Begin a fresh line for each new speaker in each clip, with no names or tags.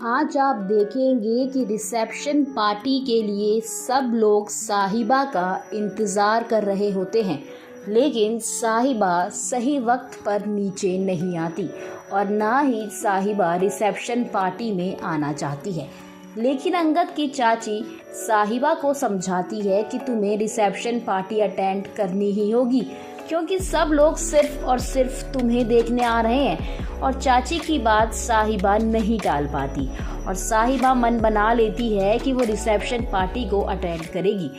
आज आप देखेंगे कि रिसेप्शन पार्टी के लिए सब लोग साहिबा का इंतज़ार कर रहे होते हैं, लेकिन साहिबा सही वक्त पर नीचे नहीं आती और ना ही साहिबा रिसेप्शन पार्टी में आना चाहती है। लेकिन अंगद की चाची साहिबा को समझाती है कि तुम्हें रिसेप्शन पार्टी अटेंड करनी ही होगी, क्योंकि सब लोग सिर्फ और सिर्फ तुम्हें देखने आ रहे हैं। और चाची की बात साहिबा नहीं टाल पाती और साहिबा मन बना लेती है कि वो रिसेप्शन पार्टी को अटेंड करेगी,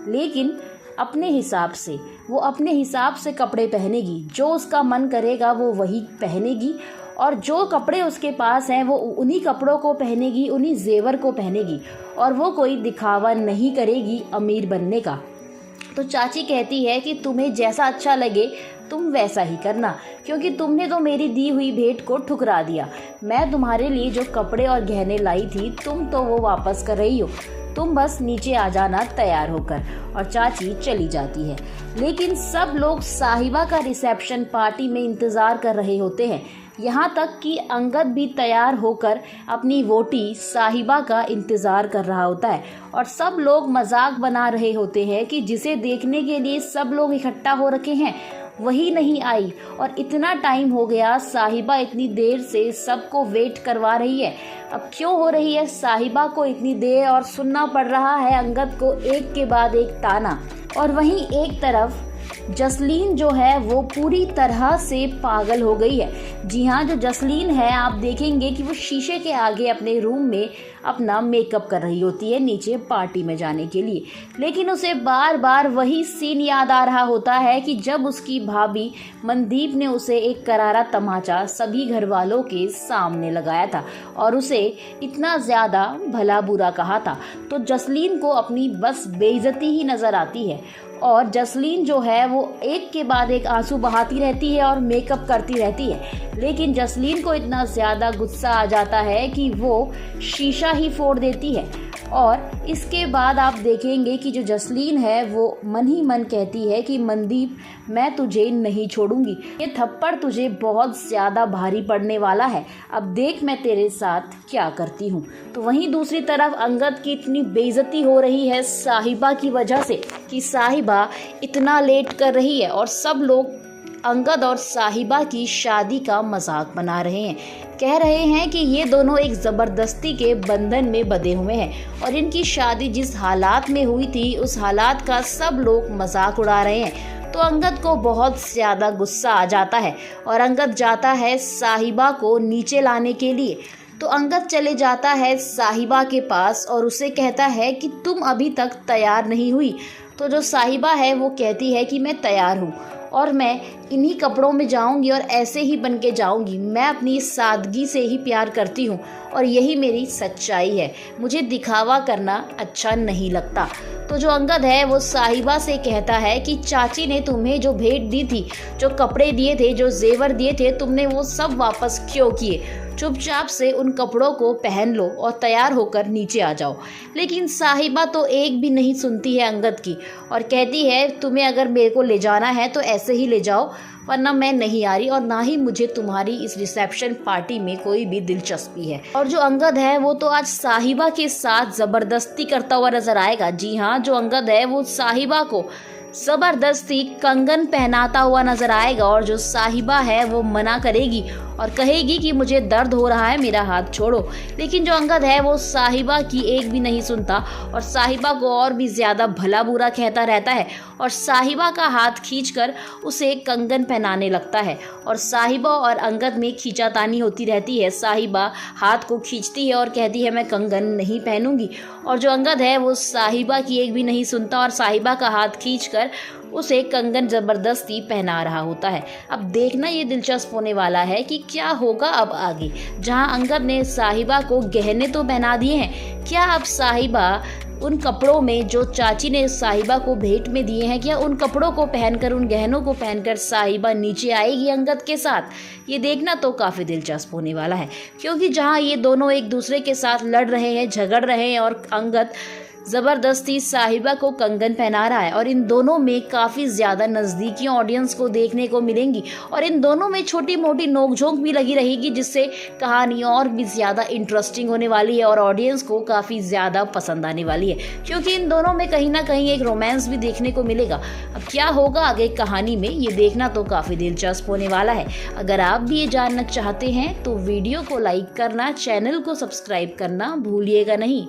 लेकिन अपने हिसाब से कपड़े पहनेगी। जो उसका मन करेगा वो वही पहनेगी और जो कपड़े उसके पास हैं वो उन्हीं कपड़ों को पहनेगी, उन्हीं जेवर को पहनेगी और वो कोई दिखावा नहीं करेगी अमीर बनने का। तो चाची कहती है कि तुम्हें जैसा अच्छा लगे तुम वैसा ही करना, क्योंकि तुमने तो मेरी दी हुई भेंट को ठुकरा दिया। मैं तुम्हारे लिए जो कपड़े और गहने लाई थी तुम तो वो वापस कर रही हो, तुम बस नीचे आ जाना तैयार होकर। और चाची चली जाती है। लेकिन सब लोग साहिबा का रिसेप्शन पार्टी में इंतज़ार कर रहे होते हैं, यहाँ तक कि अंगद भी तैयार होकर अपनी वोटी साहिबा का इंतज़ार कर रहा होता है। और सब लोग मजाक बना रहे होते हैं कि जिसे देखने के लिए सब लोग इकट्ठा हो रखे हैं वही नहीं आई, और इतना टाइम हो गया, साहिबा इतनी देर से सबको वेट करवा रही है। अब क्यों हो रही है साहिबा को इतनी देर, और सुनना पड़ रहा है अंगद को एक के बाद एक ताना। और वहीं एक तरफ जसलीन जो है वो पूरी तरह से पागल हो गई है। जी हाँ, जो जसलीन है आप देखेंगे कि वो शीशे के आगे अपने रूम में अपना मेकअप कर रही होती है नीचे पार्टी में जाने के लिए, लेकिन उसे बार बार वही सीन याद आ रहा होता है कि जब उसकी भाभी मनदीप ने उसे एक करारा तमाचा सभी घर वालों के सामने लगाया था और उसे इतना ज़्यादा भला बुरा कहा था। तो जसलीन को अपनी बस बेइज्जती ही नज़र आती है और जसलीन जो है वो एक के बाद एक आंसू बहाती रहती है और मेकअप करती रहती है। लेकिन जसलीन को इतना ज़्यादा गुस्सा आ जाता है कि वो शीशा ही फोड़ देती है। और इसके बाद आप देखेंगे कि जो जसलीन है वो मन ही मन कहती है कि मनदीप, मैं तुझे नहीं छोड़ूंगी, ये थप्पड़ तुझे बहुत ज़्यादा भारी पड़ने वाला है, अब देख मैं तेरे साथ क्या करती हूँ। तो वहीं दूसरी तरफ अंगद की इतनी बेइज्जती हो रही है साहिबा की वजह से कि साहिबा इतना लेट कर रही है और सब लोग अंगद और साहिबा की शादी का मजाक बना रहे हैं। कह रहे हैं कि ये दोनों एक ज़बरदस्ती के बंधन में बंधे हुए हैं और इनकी शादी जिस हालात में हुई थी उस हालात का सब लोग मजाक उड़ा रहे हैं। तो अंगद को बहुत ज़्यादा गुस्सा आ जाता है और अंगद जाता है साहिबा को नीचे लाने के लिए। तो अंगद चले जाता है साहिबा के पास और उसे कहता है कि तुम अभी तक तैयार नहीं हुई। तो जो साहिबा है वो कहती है कि मैं तैयार हूँ और मैं इन्हीं कपड़ों में जाऊंगी और ऐसे ही बन के जाऊंगी। मैं अपनी सादगी से ही प्यार करती हूँ और यही मेरी सच्चाई है, मुझे दिखावा करना अच्छा नहीं लगता। तो जो अंगद है वो साहिबा से कहता है कि चाची ने तुम्हें जो भेंट दी थी, जो कपड़े दिए थे, जो जेवर दिए थे, तुमने वो सब वापस क्यों किए? चुपचाप से उन कपड़ों को पहन लो और तैयार होकर नीचे आ जाओ। लेकिन साहिबा तो एक भी नहीं सुनती है अंगद की और कहती है तुम्हें अगर मेरे को ले जाना है तो ऐसे ही ले जाओ, वरना मैं नहीं आ रही और ना ही मुझे तुम्हारी इस रिसेप्शन पार्टी में कोई भी दिलचस्पी है। और जो अंगद है वो तो आज साहिबा के साथ ज़बरदस्ती करता हुआ नजर आएगा। जी हाँ, जो अंगद है वो साहिबा को ज़बरदस्ती कंगन पहनाता हुआ नजर आएगा और जो साहिबा है वो मना करेगी और कहेगी कि मुझे दर्द हो रहा है, मेरा हाथ छोड़ो। लेकिन जो अंगद है वो साहिबा की एक भी नहीं सुनता और साहिबा को और भी ज़्यादा भला बुरा कहता रहता है और साहिबा का हाथ खींचकर उसे कंगन पहनाने लगता है और साहिबा और अंगद में खींचातानी होती रहती है। साहिबा हाथ को खींचती है और कहती है मैं कंगन नहीं पहनूंगी, और जो अंगद है वो साहिबा की एक भी नहीं सुनता और साहिबा का हाथ खींचकर उसे कंगन जबरदस्ती पहना रहा होता है। अब देखना ये दिलचस्प होने वाला है कि क्या होगा अब आगे। जहां अंगद ने साहिबा को गहने तो पहना दिए हैं, क्या अब साहिबा उन कपड़ों में जो चाची ने साहिबा को भेंट में दिए हैं, क्या उन कपड़ों को पहनकर, उन गहनों को पहनकर साहिबा नीचे आएगी अंगद के साथ? ये देखना तो काफ़ी दिलचस्प होने वाला है, क्योंकि जहां ये दोनों एक दूसरे के साथ लड़ रहे हैं, झगड़ रहे हैं और अंगद ज़बरदस्ती साहिबा को कंगन पहना रहा है और इन दोनों में काफ़ी ज़्यादा नज़दीकी ऑडियंस को देखने को मिलेंगी और इन दोनों में छोटी मोटी नोकझोंक भी लगी रहेगी, जिससे कहानी और भी ज़्यादा इंटरेस्टिंग होने वाली है और ऑडियंस को काफ़ी ज़्यादा पसंद आने वाली है, क्योंकि इन दोनों में कहीं ना कहीं एक रोमांस भी देखने को मिलेगा। अब क्या होगा आगे कहानी में, ये देखना तो काफ़ी दिलचस्प होने वाला है। अगर आप भी ये जानना चाहते हैं तो वीडियो को लाइक करना, चैनल को सब्सक्राइब करना भूलिएगा नहीं।